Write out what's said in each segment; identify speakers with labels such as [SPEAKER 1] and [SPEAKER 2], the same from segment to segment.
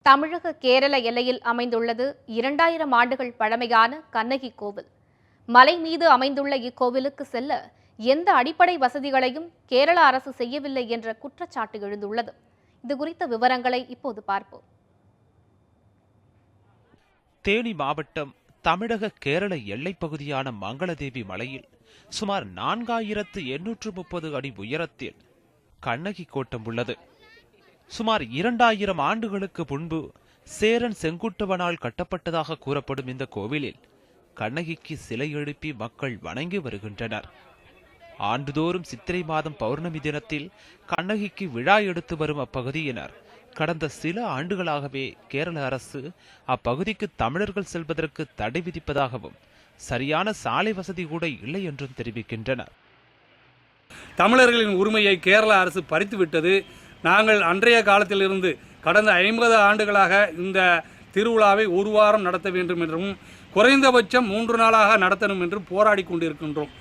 [SPEAKER 1] தமிழக கேரள எல்லையில் அமைந்துள்ளது 2000 ஆண்டுகள் பழமையான கண்ணகி கோவில். மலை மீது அமைந்துள்ள இக்கோவிலுக்கு செல்ல எந்த அடிப்படை வசதிகளையும் கேரள அரசு செய்யவில்லை என்ற குற்றச்சாட்டு எழுந்துள்ளது. இது குறித்த விவரங்களை இப்போது பார்ப்போம்.
[SPEAKER 2] தேனி மாவட்டம் தமிழக கேரள எல்லைப் பகுதியான மங்களதேவி மலையில் சுமார் 4830 அடி உயரத்தில் கண்ணகி கோட்டம் உள்ளது. சுமார் 2000 ஆண்டுகளுக்கு முன்பு சேரன் செங்குட்டுவனால் கட்டப்பட்டதாக கூறப்படும் இந்த கோவிலில் கண்ணகிக்கு சிலை எழுப்பி மக்கள் வணங்கி வருகின்றனர். ஆண்டுதோறும் சித்திரை மாதம் பௌர்ணமி தினத்தில் கண்ணகிக்கு விழா எடுத்து வரும் அப்பகுதியினர் கடந்த சில ஆண்டுகளாகவே கேரள அரசு அப்பகுதிக்கு தமிழர்கள் செல்வதற்கு தடை விதிப்பதாகவும் சரியான சாலை வசதி கூட இல்லை என்றும் தெரிவிக்கின்றனர்.
[SPEAKER 3] தமிழர்களின் உரிமையை கேரள அரசு பறித்துவிட்டது. நாங்கள் அன்றைய காலத்திலிருந்து கடந்த 50 ஆண்டுகளாக இந்த திருவிழாவை ஒரு வாரம் நடத்த வேண்டும் என்றும் குறைந்தபட்சம் 3 நாளாக நடத்தணும் என்றும் போராடி கொண்டிருக்கின்றோம்.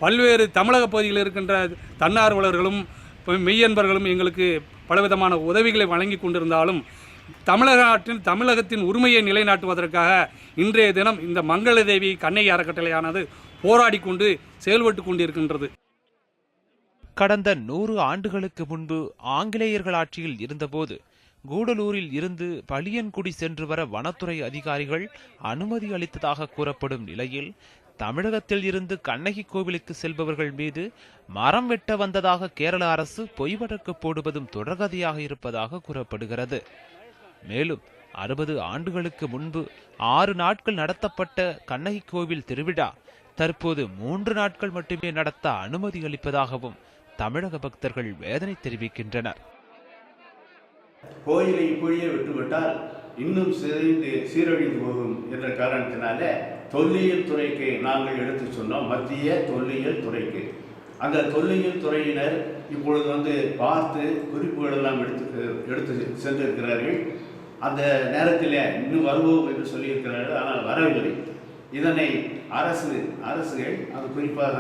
[SPEAKER 3] பல்வேறு தமிழக பகுதியில் இருக்கின்ற தன்னார்வலர்களும் மெய்யன்பர்களும் எங்களுக்கு பலவிதமான உதவிகளை வழங்கி கொண்டிருந்தாலும் தமிழகத்தின் உரிமையை நிலைநாட்டுவதற்காக இன்றைய தினம் இந்த மங்களதேவி கண்ணகி அறக்கட்டளையானது போராடி கொண்டு செயல்பட்டு கொண்டிருக்கின்றது.
[SPEAKER 2] கடந்த 100 ஆண்டுகளுக்கு முன்பு ஆங்கிலேயர்கள் ஆட்சியில் இருந்தபோது கூடலூரில் இருந்து பளியன்குடி சென்று வர வனத்துறை அதிகாரிகள் அனுமதி அளித்ததாக கூறப்படும் நிலையில் தமிழகத்தில் இருந்து கண்ணகி கோவிலுக்கு செல்பவர்கள் மீது மரம் வெட்ட வந்ததாக கேரள அரசு பொய் வழக்கு போடுவதும் தொடர்கதையாக இருப்பதாக கூறப்படுகிறது. மேலும் 60 ஆண்டுகளுக்கு முன்பு 6 நாட்கள் நடத்தப்பட்ட கண்ணகி கோவில் திருவிழா தற்போது 3 நாட்கள் மட்டுமே நடத்த அனுமதி அளிப்பதாகவும் தமிழக பக்தர்கள் வேதனை தெரிவிக்கின்றனர்.
[SPEAKER 4] கோயிலை இப்படியே விட்டுவிட்டால் இன்னும் சீரழிந்து போகும் என்ற காரணத்தினால தொல்லியல் துறைக்கு நாங்கள் எடுத்து சொன்னோம். மத்திய தொல்லியல் துறைக்கு அந்த தொல்லியல் துறையினர் இப்பொழுது பார்த்து குறிப்புகள் எல்லாம் எடுத்து சென்றிருக்கிறார்கள். அந்த நேரத்தில் இன்னும் வருவோம் என்று சொல்லியிருக்கிறார்கள், ஆனால் வரவில்லை. இதனை அரசுகள் அது குறிப்பாக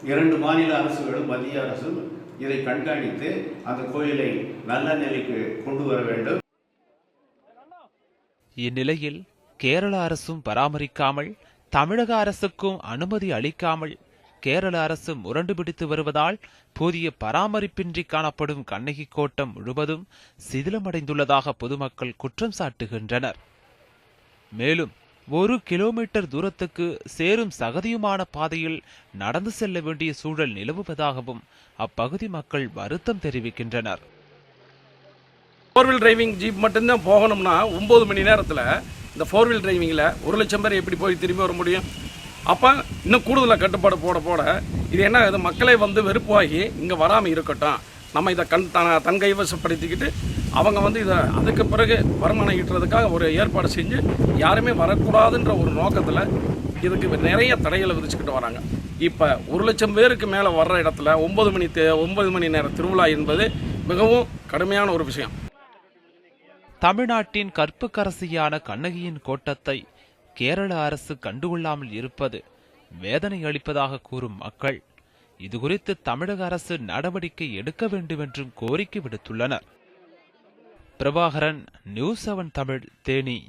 [SPEAKER 4] 2 மாநில அரசுகளும் மத்திய அரசும் இதை கண்காணித்து அந்த கோயிலை நல்ல நிலைக்கு கொண்டு வர வேண்டும்.
[SPEAKER 2] இந்நிலையில் கேரள அரசும் பராமரிக்காமல் தமிழக அரசுக்கும் அனுமதி அளிக்காமல் கேரள அரசு முரண்டு பிடித்து வருவதால் போதிய பராமரிப்பின்றி காணப்படும் கண்ணகி கோட்டம் முழுவதும் சிதிலமடைந்துள்ளதாக பொதுமக்கள் குற்றம் சாட்டுகின்றனர். மேலும் 1 கிலோமீட்டர் தூரத்துக்கு சேரும் சகதியுமான பாதையில் நடந்து செல்ல வேண்டிய சூழல் நிலவுவதாகவும் அப்பகுதி மக்கள் வருத்தம் தெரிவிக்கின்றனர்.
[SPEAKER 5] 4 வீல் டிரைவிங் ஜீப் மட்டும்தான் போகணும்னா 9 மணி நேரத்தில் இந்த 4 வீல் டிரைவிங்கில் 1 லட்சம் பேர் எப்படி போய் திரும்பி வர முடியும்? அப்போ இன்னும் கூடுதலாக கட்டுப்பாடு போட இது என்ன, இது மக்களே வெறுப்பாகி இங்கே வராமல் இருக்கட்டும், நம்ம இதை தன் கைவசப்படுத்திக்கிட்டு அவங்க இதை அதுக்கு பிறகு வருமானம் ஈட்டுறதுக்காக ஒரு ஏற்பாடு செஞ்சு யாருமே வரக்கூடாதுன்ற ஒரு நோக்கத்தில் இதுக்கு நிறைய தடைகளை விதிச்சுக்கிட்டு வராங்க. இப்போ 1 லட்சம் பேருக்கு மேலே வர்ற இடத்துல 9 மணி நேர திருவிழா என்பது மிகவும் கடுமையான ஒரு விஷயம்.
[SPEAKER 2] தமிழ்நாட்டின் கற்புக்கரசியான கண்ணகியின் கோட்டத்தை கேரள அரசு கண்டுகொள்ளாமல் இருப்பது வேதனை அளிப்பதாக கூறும் மக்கள் இதுகுறித்து தமிழக அரசு நடவடிக்கை எடுக்க வேண்டும் என்றும் கோரிக்கை விடுத்துள்ளனர். பிரபாகரன், நியூஸ் 7 தமிழ், தேனி.